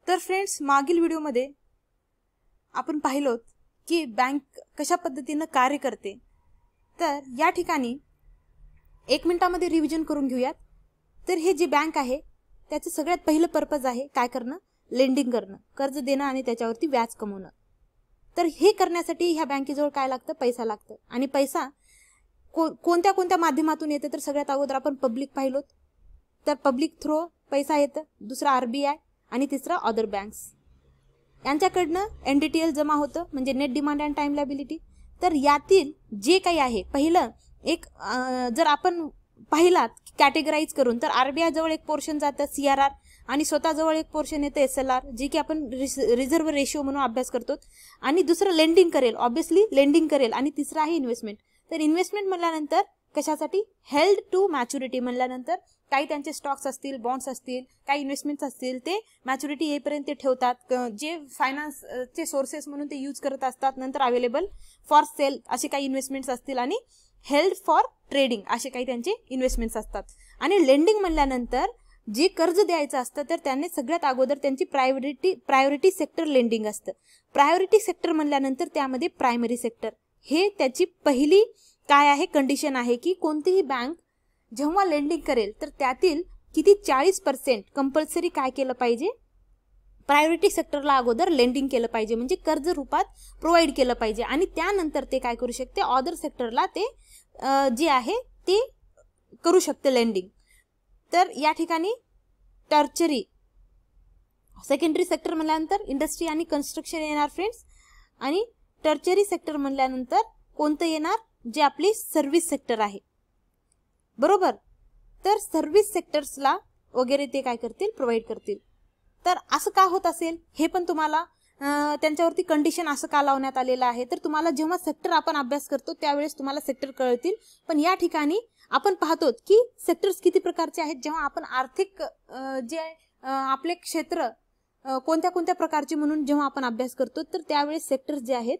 तर फ्रेंड्स, मागील व्हिडिओमध्ये आपण पाहिलोत की बँक कशा पद्धतीने कार्य करते. तर या ठिकाणी 1 मिनिटामध्ये रिव्हिजन करून घेऊयात. तर हे जे बँक आहे त्याचं सगळ्यात पहिलं पर्पज आहे काय करणं, लेंडिंग करणं, कर्ज देणं आणि त्याच्यावरती व्याज कमवणं. तर हे करण्यासाठी ह्या बँकेजवळ काय लागतं, पैसा लागतं. आणि पैसा कोणत्या कोणत्या माध्यमातून येते, तर सगळ्यात अगोदर आपण पब्लिक पाहिलोत. तर पब्लिक थ्रू पैसा येतं, दुसरा RBI आणि तिसरा अदर बँक्स यांच्याकडनं NDTL जमा होतं, म्हणजे net demand and time liability. तर यातील जे काही आहे पहिलं एक जर आपण पाहिलात कॅटेगराईज करून, तर RBI जवळ एक पोर्शन जातं CRR आणि स्वतःजवळ एक पोर्शन येतं SLR, जे की आपण रिझर्व्ह रेशिओ म्हणून अभ्यास करतो. आणि दुसरं लेंडिंग करेल, ऑब्विसली लेंडिंग करेल. आणि तिसरं आहे इन्व्हेस्टमेंट. तर इन्व्हेस्टमेंट म्हणल्यानंतर कशासाठी, हेल्ड टू मॅच्युरिटी म्हणल्यानंतर काही त्यांचे स्टॉक्स असतील, बॉन्ड्स असतील, काही इन्व्हेस्टमेंट्स असतील, ते मॅच्युरिटी येईपर्यंत ते ठेवतात, जे फायनान्सचे सोर्सेस म्हणून ते यूज करत असतात. नंतर अवेलेबल फॉर सेल असे काही इन्व्हेस्टमेंट्स असतील आणि हेल्ड फॉर ट्रेडिंग असे काही त्यांचे इन्व्हेस्टमेंट्स असतात. आणि लेंडिंग म्हणल्यानंतर जे कर्ज द्यायचं असतं, तर त्यांनी सगळ्यात अगोदर त्यांची प्रायोरिटी सेक्टर लेंडिंग असतं. प्रायोरिटी सेक्टर म्हणल्यानंतर त्यामध्ये प्रायमरी सेक्टर हे त्याची पहिली काय आहे कंडिशन आहे की कोणतीही बँक जेव्हा लेंडिंग करेल तर त्यातील किती 40% कंपल्सरी काय केलं पाहिजे, प्रायोरिटी सेक्टरला अगोदर लेंडिंग केलं पाहिजे, म्हणजे कर्ज रूपात प्रोव्हाइड केलं पाहिजे. आणि त्यानंतर ते काय करू शकते, अदर सेक्टरला ते जे आहे ते करू शकते लेंडिंग. तर या ठिकाणी टर्चरी सेकंडरी सेक्टर म्हणल्यानंतर इंडस्ट्री आणि कन्स्ट्रक्शन येणार फ्रेंड्स. आणि टर्चरी सेक्टर म्हणल्यानंतर कोणतं येणार, जे आपली सर्व्हिस सेक्टर आहे, बरोबर. तर सर्व्हिस सेक्टर्सला वगैरे ते काय करतील, प्रोव्हाइड करतील. तर असं का होत असेल हे पण तुम्हाला त्यांच्यावरती कंडिशन असं का लावण्यात आलेलं आहे. तर तुम्हाला जेव्हा सेक्टर आपण अभ्यास करतो त्यावेळेस तुम्हाला सेक्टर कळतील. पण या ठिकाणी आपण पाहतो की सेक्टर्स किती प्रकारचे आहेत. जेव्हा आपण आर्थिक जे आपले क्षेत्र कोणत्या कोणत्या प्रकारचे म्हणून जेव्हा आपण अभ्यास करतो, तर त्यावेळेस सेक्टर्स जे आहेत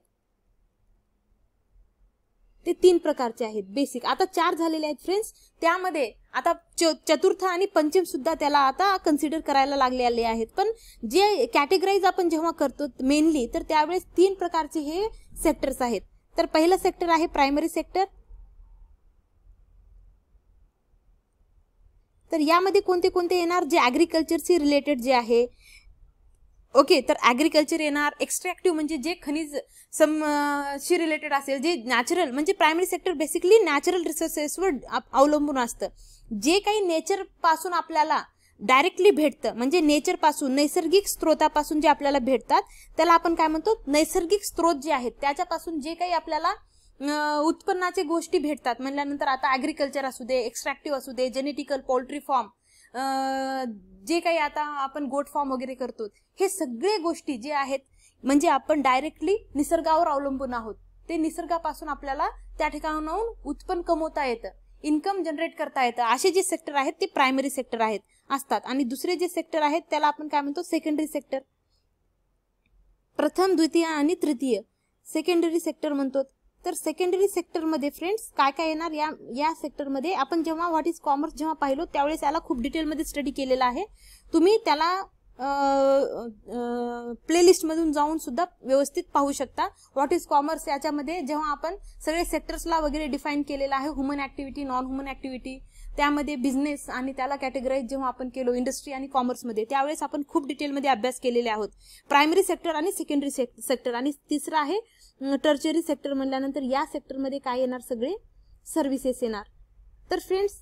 ते 3 प्रकारचे आहेत बेसिक. आता 4 झालेले आहेत फ्रेंड्स. त्यामध्ये आता चतुर्थ आणि पंचम सुद्धा त्याला आता कन्सिडर करायला लागलेले आहेत. पण जे कॅटेगराईज आपण जेव्हा करतो मेनली, तर त्यावेळेस 3 प्रकारचे हे सेक्टर्स आहेत. तर पहिलं सेक्टर आहे प्रायमरी सेक्टर. तर यामध्ये कोणते कोणते येणार, जे ॲग्रिकल्चरशी रिलेटेड जे आहे, ओके. तर ॲग्रिकल्चर येणार, एक्स्ट्रॅक्टिव्ह म्हणजे जे खनिज शी रिलेटेड असेल, जे नॅचरल म्हणजे प्रायमरी सेक्टर बेसिकली नॅचरल रिसोर्सेसवर अवलंबून असतं. जे काही नेचर पासून आपल्याला डायरेक्टली भेटतं, म्हणजे नेचर पासून नैसर्गिक स्त्रोतापासून जे आपल्याला भेटतात त्याला आपण काय म्हणतो, नैसर्गिक स्त्रोत जे आहेत त्याच्यापासून जे काही आपल्याला उत्पन्नाचे गोष्टी भेटतात म्हणल्यानंतर आता ॲग्रिकल्चर असू दे, एक्स्ट्रॅक्टिव्ह असू दे, जेनेटिकल, पोल्ट्री फार्म, जे काही आता आपण गोट फार्म वगैरे करतो, हे सगळे गोष्टी जे आहेत म्हणजे आपण डायरेक्टली निसर्गावर अवलंबून आहोत. ते निसर्गापासून आपल्याला त्या ठिकाणाहून उत्पन्न कमवता येतं, इन्कम जनरेट करता येतं. असे जे सेक्टर आहेत ते प्रायमरी सेक्टर आहेत असतात. आणि दुसरे जे सेक्टर आहेत त्याला आपण काय म्हणतो, सेकंडरी सेक्टर. प्रथम, द्वितीय आणि तृतीय सेकंडरी सेक्टर म्हणतो. तर सेकंडरी सेक्टरमध्ये फ्रेंड्स काय काय येणार, या सेक्टरमध्ये आपण जेव्हा व्हॉट इज कॉमर्स जेव्हा पाहिलो त्यावेळेस याला खूप डिटेलमध्ये स्टडी केलेला आहे. तुम्ही त्याला प्लेलिस्टमधून जाऊन सुद्धा व्यवस्थित पाहू शकता. व्हॉट इज कॉमर्स याच्यामध्ये जेव्हा आपण सगळे सेक्टर्सला वगैरे डिफाईन केलेलं आहे, human activity, non human activity, त्यामध्ये बिझनेस आणि त्याला कॅटेगराईज जेव्हा आपण केलो इंडस्ट्री आणि कॉमर्समध्ये, त्यावेळेस आपण खूप डिटेलमध्ये अभ्यास केलेले आहोत. प्रायमरी सेक्टर आणि सेकंडरी सेक्टर. आणि तिसरं आहे टर्चरी सेक्टर. म्हणल्यानंतर या सेक्टरमध्ये काय येणार, सगळे सर्व्हिसेस येणार. तर फ्रेंड्स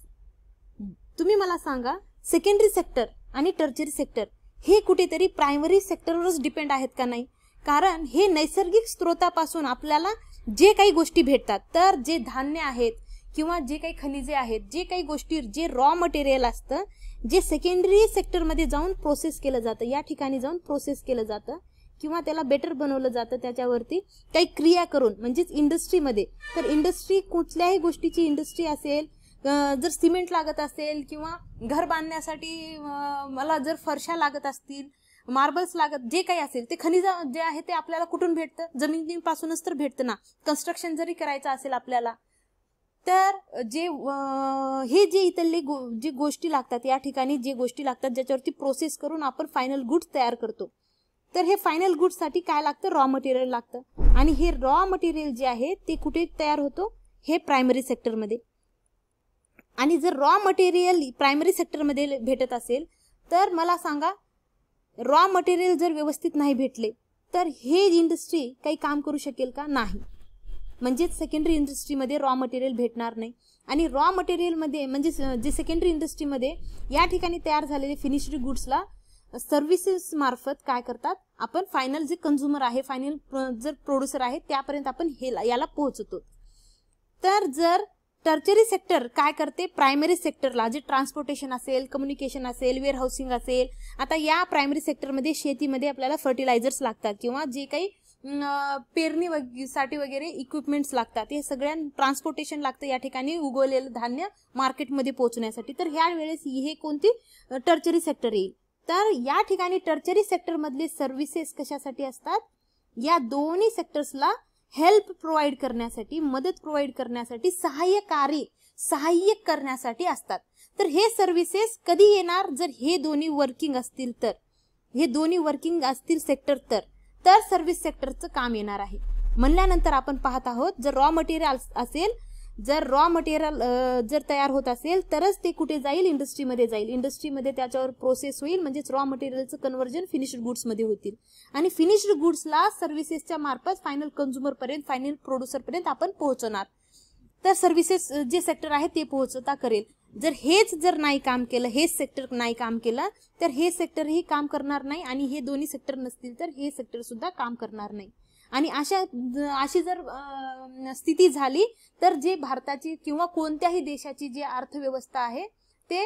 तुम्ही मला सांगा, सेकंडरी सेक्टर आणि टर्चरी सेक्टर हे कुठेतरी प्रायमरी सेक्टरवरच डिपेंड आहेत का नाही. कारण हे नैसर्गिक स्त्रोतापासून आपल्याला जे काही गोष्टी भेटतात, तर जे धान्य आहेत किंवा जे काही खनिजे आहेत, जे काही गोष्टी, जे रॉ मटेरियल असतं, जे सेकंडरी सेक्टरमध्ये जाऊन प्रोसेस केलं जातं, या ठिकाणी जाऊन प्रोसेस केलं जातं किंवा त्याला बेटर बनवलं जातं, त्याच्यावरती काही क्रिया करून, म्हणजेच इंडस्ट्रीमध्ये. तर इंडस्ट्री कुठल्याही गोष्टीची इंडस्ट्री असेल, जर सिमेंट लागत असेल किंवा घर बांधण्यासाठी मला जर फरशा लागत असतील, मार्बल्स लागत, जे काही असेल ते खनिज जे आहे ते आपल्याला कुठून भेटतं, जमिनीपासूनच तर भेटतं ना. कन्स्ट्रक्शन जरी करायचं असेल आपल्याला तर हे जे इथले जे गोष्टी लागतात, या ठिकाणी जे गोष्टी लागतात ज्याच्यावरती प्रोसेस करून आपण फायनल गुड्स तयार करतो, तर हे फायनल गुड्स साठी काय लागतं, रॉ मटेरियल लागतं. आणि हे रॉ मटेरियल जे आहे ते कुठे तयार होतो, हे प्रायमरी सेक्टरमध्ये. आणि जर रॉ मटेरियल प्रायमरी सेक्टरमध्ये भेटत असेल तर मला सांगा, रॉ मटेरियल जर व्यवस्थित नाही भेटले तर हे इंडस्ट्री काही काम करू शकेल का, नाही. म्हणजे सेकंडरी इंडस्ट्रीमध्ये रॉ मटेरियल भेटणार नाही. आणि रॉ मटेरियलमध्ये म्हणजे जे सेकंडरी इंडस्ट्रीमध्ये या ठिकाणी तयार झालेले फिनिश्ड गुड्सला सर्व्हिसेस मार्फत काय करतात, आपण फायनल जे कंझ्युमर आहे, फायनल जर प्रोड्युसर आहे त्यापर्यंत आपण याला पोहोचतो. तर जर टर्चरी सेक्टर काय करते, प्रायमरी सेक्टरला जे ट्रान्सपोर्टेशन असेल, कम्युनिकेशन असेल, वेअर हाऊसिंग असेल, आता या प्रायमरी सेक्टरमध्ये शेतीमध्ये आपल्याला फर्टिलायझर्स लागतात किंवा जे काही पेरणीसाठी वगैरे इक्विपमेंट्स लागतात, हे सगळ्या ट्रान्सपोर्टेशन लागतं या ठिकाणी उगवलेलं धान्य मार्केटमध्ये पोहोचण्यासाठी. तर ह्या वेळेस हे कोणती टर्चरी सेक्टर येईल. तर या ठिकाणी टर्चरी सेक्टर मधले सर्व्हिसेस कशासाठी असतात, या दोन्ही सेक्टर्सला हेल्प प्रोव्हाइड करण्यासाठी, मदत प्रोव्हाइड करण्यासाठी, सहाय्यक करण्यासाठी असतात. तर हे सर्व्हिसेस कधी येणार, जर हे दोन्ही वर्किंग असतील तर, हे दोन्ही वर्किंग असतील सेक्टर तर सर्व्हिस सेक्टरचं काम येणार आहे. म्हणल्यानंतर आपण पाहत आहोत, जर रॉ मटेरियल असेल, जर रॉ मटेरियल जर तयार होत असेल तरच ते कुठे जाईल, इंडस्ट्रीमध्ये जाईल. इंडस्ट्रीमध्ये त्याच्यावर प्रोसेस होईल, म्हणजेच रॉ मटेरियलचं कन्व्हर्जन फिनिश्ड गुड्स मध्ये होतील. आणि फिनिश्ड गुड्सला सर्व्हिसेसच्या मार्फत फायनल कंझ्युमर पर्यंत, फायनल प्रोड्युसर पर्यंत आपण पोहोचवणार. तर सर्व्हिसेस जे सेक्टर आहे ते पोहोचता करेल. जर हेच नाही काम केलं, हेच सेक्टर नाही काम केलं तर हे सेक्टरही काम करणार नाही. आणि हे दोन्ही सेक्टर नसतील तर हे सेक्टर सुद्धा काम करणार नाही. आणि अशी जर स्थिती झाली तर जे भारताची किंवा कोणत्याही देशाची जी अर्थव्यवस्था आहे ते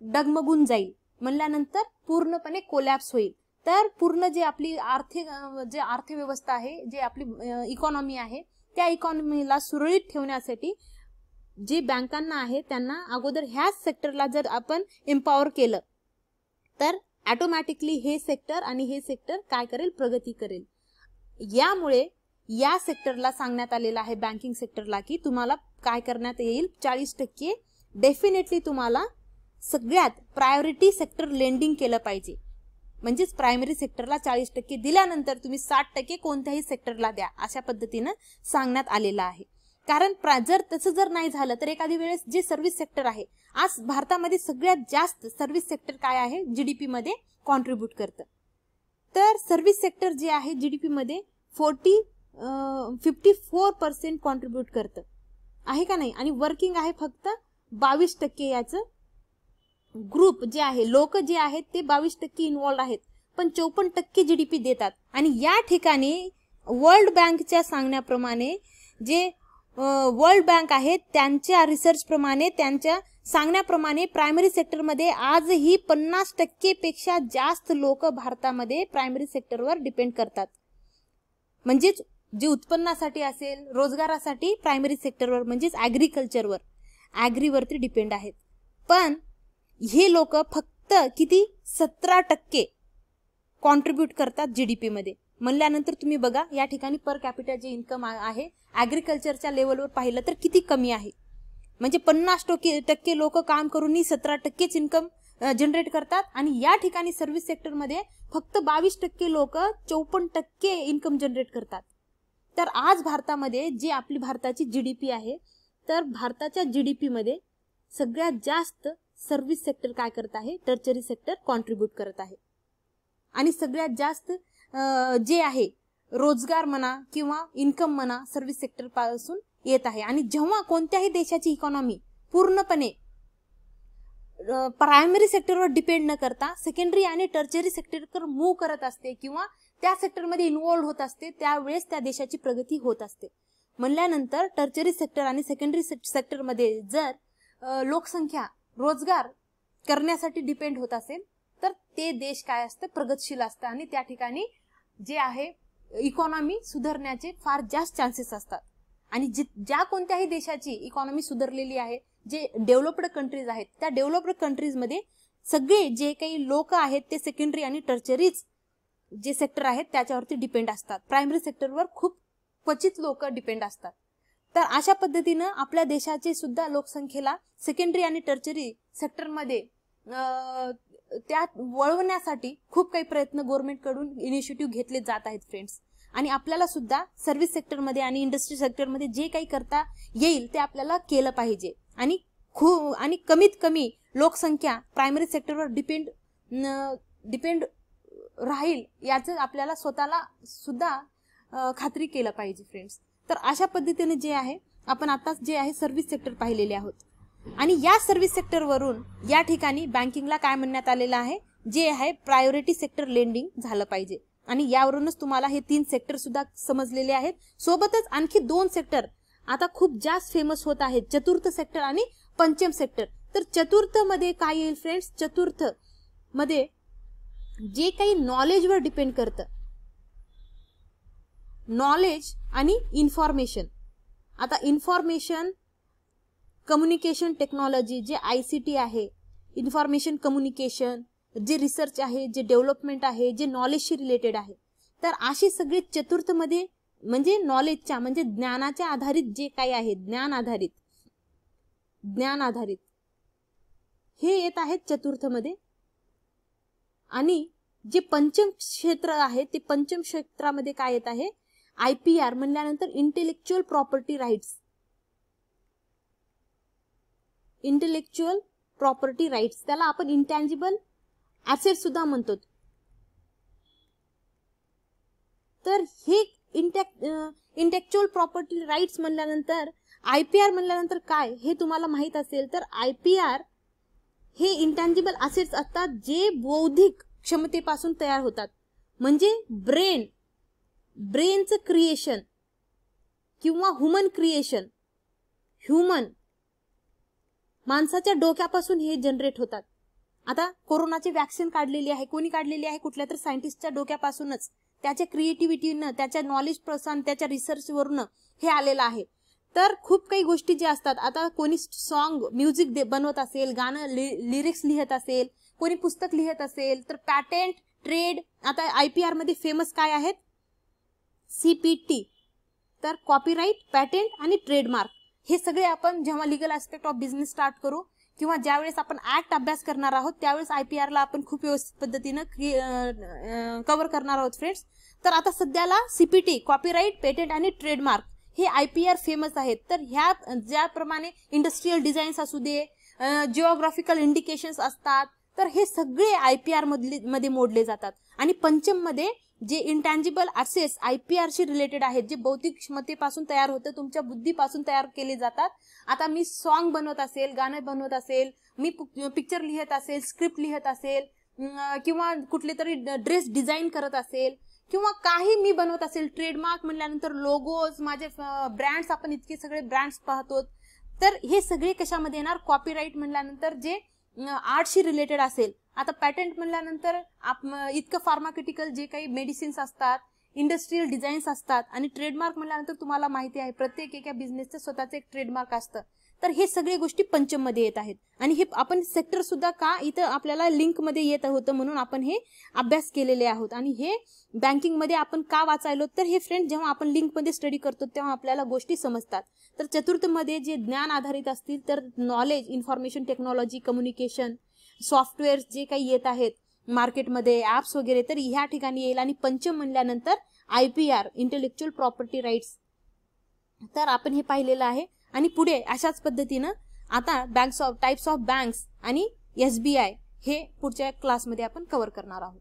डगमगून जाईल. म्हणल्यानंतर पूर्णपणे कोलॅप्स होईल. तर पूर्ण जे आपली अर्थव्यवस्था आहे, जे आपली इकॉनॉमी आहे, त्या इकॉनॉमीला सुरळीत ठेवण्यासाठी जे बँकांना आहे त्यांना अगोदर ह्याच सेक्टरला जर आपण एम्पॉवर केलं तर ऑटोमॅटिकली हे सेक्टर आणि हे सेक्टर काय करेल, प्रगती करेल. यामुळे या सेक्टरला सांगण्यात आलेलं आहे, बँकिंग सेक्टरला, की तुम्हाला काय करण्यात येईल, 40% डेफिनेटली तुम्हाला सगळ्यात प्रायोरिटी सेक्टर लेंडिंग केलं पाहिजे. म्हणजेच प्रायमरी सेक्टरला 40% दिल्यानंतर तुम्ही 60% कोणत्याही सेक्टरला द्या, अशा पद्धतीनं सांगण्यात आलेलं आहे. कारण जर तसं जर नाही झालं तर एखादी वेळेस जे सर्व्हिस सेक्टर आहे, आज भारतामध्ये सगळ्यात जास्त सर्व्हिस सेक्टर काय आहे, जीडीपी मध्ये कॉन्ट्रीब्यूट करतं. तर सर्व्हिस सेक्टर जे आहे जीडीपी मध्ये 54% कॉन्ट्रीब्यूट करतं, आहे का नाही. आणि वर्किंग आहे फक्त 22%. याचं ग्रुप जे आहे, लोक जे आहेत ते 22% इन्व्हॉल्व आहेत, पण 54% जीडीपी देतात. आणि या ठिकाणी वर्ल्ड बँकच्या सांगण्याप्रमाणे, जे वर्ल्ड बँक आहे त्यांच्या रिसर्च प्रमाणे, त्यांच्या सांगण्याप्रमाणे प्रायमरी सेक्टरमध्ये आजही 50% पेक्षा जास्त लोक भारतामध्ये प्रायमरी सेक्टरवर डिपेंड करतात. म्हणजेच जे उत्पन्नासाठी असेल, रोजगारासाठी प्रायमरी सेक्टरवर म्हणजेच ऍग्रीकल्चरवर, ऍग्रीवरती डिपेंड आहेत. पण हे लोक फक्त किती, 17% कॉन्ट्रीब्यूट करतात जीडीपी मध्ये. म्हणल्यानंतर तुम्ही बघा या ठिकाणी पर कॅपिटा जे इन्कम आहे ऍग्रीकल्चरच्या लेवलवर पाहिलं तर किती कमी आहे. म्हणजे 50% लोक काम करूनही 17%च इन्कम जनरेट करतात. आणि या ठिकाणी सर्व्हिस सेक्टरमध्ये फक्त 22% लोक 54% इन्कम जनरेट करतात. तर आज भारतामध्ये जी आपली भारताची जीडीपी आहे, तर भारताच्या जीडीपी मध्ये सगळ्यात जास्त सर्व्हिस सेक्टर काय करत आहे, टर्चरी सेक्टर कॉन्ट्रीब्यूट करत आहे. आणि सगळ्यात जास्त जे आहे रोजगार म्हणा किंवा इन्कम म्हणा सर्व्हिस सेक्टर पासून येत आहे. आणि जेव्हा कोणत्याही देशाची इकॉनॉमी पूर्णपणे प्रायमरी सेक्टरवर डिपेंड न करता सेकंडरी आणि टर्चरी सेक्टरवर मूव्ह करत असते किंवा त्या सेक्टरमध्ये इन्व्हॉल्व होत असते, त्यावेळेस त्या देशाची प्रगती होत असते. म्हणल्यानंतर टर्चरी सेक्टर आणि सेकंडरी सेक्टरमध्ये जर लोकसंख्या रोजगार करण्यासाठी डिपेंड होत असेल तर ते देश काय असतं, प्रगतशील असतं. आणि त्या ठिकाणी जे आहे इकॉनॉमी सुधारण्याचे फार जास्त चान्सेस असतात. आणि ज्या कोणत्याही देशाची इकॉनॉमी सुधारलेली आहे, जे डेव्हलप्ड कंट्रीज आहेत, त्या डेव्हलप्ड कंट्रीज मध्ये सगळे जे काही लोक आहेत ते सेकंडरी आणि टर्चरीज जे सेक्टर आहेत त्याच्यावरती डिपेंड असतात. प्रायमरी सेक्टरवर खूप क्वचित लोक डिपेंड असतात. तर अशा पद्धतीनं आपल्या देशाचे सुद्धा लोकसंख्येला सेकंडरी आणि टर्चरी सेक्टरमध्ये त्यात वळवण्यासाठी खूप काही प्रयत्न गव्हर्नमेंटकडून इनिशिएटिव्ह घेतले जात आहेत फ्रेंड्स. आणि आपल्याला सुद्धा सर्व्हिस सेक्टरमध्ये आणि इंडस्ट्री सेक्टरमध्ये जे काही करता येईल ते आपल्याला केलं पाहिजे. आणि कमीत कमी लोकसंख्या प्रायमरी सेक्टरवर डिपेंड राहील याचं आपल्याला स्वतःला सुद्धा खात्री केलं पाहिजे फ्रेंड्स. तर अशा पद्धतीने जे आहे आपण आताच जे आहे सर्व्हिस सेक्टर पाहिलेले आहोत. आणि या सर्व्हिस सेक्टरवरून या ठिकाणी बँकिंगला काय म्हणण्यात आलेलं आहे, जे आहे प्रायोरिटी सेक्टर लेंडिंग झालं पाहिजे. आणि यावरूनच तुम्हाला हे 3 सेक्टर सुद्धा समजलेले आहेत. सोबतच आणखी 2 सेक्टर आता खूप जास्त फेमस होत आहेत, चतुर्थ सेक्टर आणि पंचम सेक्टर. तर चतुर्थ मध्ये काय येईल फ्रेंड्स, चतुर्थ मध्ये जे काही नॉलेजवर डिपेंड करतं, नॉलेज आणि इन्फॉर्मेशन. आता इन्फॉर्मेशन कम्युनिकेशन टेक्नॉलॉजी जे ICT आहे, इन्फॉर्मेशन कम्युनिकेशन, जे रिसर्च आहे, जे डेव्हलपमेंट आहे, जे नॉलेजशी रिलेटेड आहे. तर अशी सगळे चतुर्थ मध्ये म्हणजे नॉलेजच्या म्हणजे ज्ञानाच्या आधारित जे काही आहे, ज्ञान आधारित हे येत आहेत चतुर्थ मध्ये. आणि जे पंचम क्षेत्र आहे ते पंचम क्षेत्रामध्ये काय येत आहे, IPR म्हणल्यानंतर intellectual property rights. Intellectual property rights त्याला आपण इंटँजिबल ऍसेट सुद्धा म्हणतो. तर हे इंटेलेक्च्युअल प्रॉपर्टी राईट्स म्हणल्यानंतर IPR म्हणल्यानंतर काय हे तुम्हाला माहित असेल. तर IPR हे इंटँजिबल ऍसेट्स असतात जे बौद्धिक क्षमतेपासून तयार होतात. म्हणजे ब्रेनचं क्रिएशन किंवा ह्युमन माणसाच्या डोक्यापासून हे जनरेट होतात. आता कोरोनाची वॅक्सिन काढलेली आहे, कोणी काढलेली आहे, कुठल्या तर सायंटिस्टच्या डोक्यापासूनच, त्याच्या क्रिएटिव्हिटीनं, त्याच्या नॉलेज पर्सन, त्याच्या रिसर्च वरून हे आलेलं आहे. तर खूप काही गोष्टी ज्या असतात, आता कोणी सॉन्ग म्युझिक बनवत असेल, गाणं लिरिक्स लिहित असेल, कोणी पुस्तक लिहित असेल, तर पॅटेंट, ट्रेड, आता IPR मध्ये फेमस काय आहेत, CPT, तर कॉपीराईट, पॅटेंट आणि ट्रेडमार्क. हे सगळे आपण जेव्हा legal aspect of business start करू किंवा ज्यावेळेस आपण ऍक्ट अभ्यास करणार आहोत त्यावेळेस IPR ला आपण खूप व्यवस्थित पद्धतीनं कव्हर करणार आहोत फ्रेंड्स. तर आता सध्याला CPT, कॉपीराईट, पेटेंट आणि ट्रेडमार्क हे IPR फेमस आहेत. तर ह्या ज्याप्रमाणे इंडस्ट्रियल डिझाईन्स असू दे, जिओग्राफिकल इंडिकेशन्स असतात, तर हे सगळे IPR मध्ये मोडले जातात. आणि पंचम मध्ये जे इंटँजिबल ऍसेट्स IPR शी रिलेटेड आहेत, जे बौद्धिक क्षमतेपासून तयार होतं, तुमच्या बुद्धीपासून तयार केले जातात. आता मी सॉन्ग बनवत असेल, गाणं बनवत असेल, मी पिक्चर लिहित असेल, स्क्रिप्ट लिहित असेल, किंवा कुठले तरी ड्रेस डिझाईन करत असेल, किंवा काही मी बनवत असेल, ट्रेडमार्क म्हणल्यानंतर लोगोज, माझे ब्रँड्स, आपण इतके सगळे ब्रँड्स पाहतो. तर हे सगळे कशामध्ये येणार, कॉपीराईट म्हणल्यानंतर जे आर्टशी रिलेटेड असेल. आता पॅटेंट म्हणल्यानंतर इतकं फार्माक्युटिकल जे काही मेडिसिन्स असतात, इंडस्ट्रियल डिझाईन्स असतात. आणि ट्रेडमार्क म्हणल्यानंतर तुम्हाला माहिती आहे प्रत्येक एका बिझनेसचं स्वतःचं एक ट्रेडमार्क असतं. तर हे सगळे गोष्टी पंचम मध्ये येत आहेत. आणि हे आपण सेक्टर सुद्धा का इथं आपल्याला लिंक मध्ये येत होतं म्हणून आपण हे अभ्यास केलेले आहोत. आणि हे बँकिंग मध्ये आपण का वाचायलो, तर हे फ्रेंड जेव्हा आपण लिंक मध्ये स्टडी करतो तेव्हा आपल्याला गोष्टी समजतात. तर चतुर्थ मध्ये जे ज्ञान आधारित असतील तर knowledge, information technology, communication, software जे काही येत आहेत मार्केटमध्ये, ऍप्स वगैरे, तर ह्या ठिकाणी येईल. आणि पंचम म्हणल्यानंतर IPR, इंटेलेक्च्युअल प्रॉपर्टी राईट्स, तर आपण हे पाहिलेलं आहे. आणि पुढे अशाच पद्धतीनं आता टाइप्स ऑफ बँक्स आणि SBI हे पुढच्या क्लासमध्ये आपण कव्हर करणार आहोत.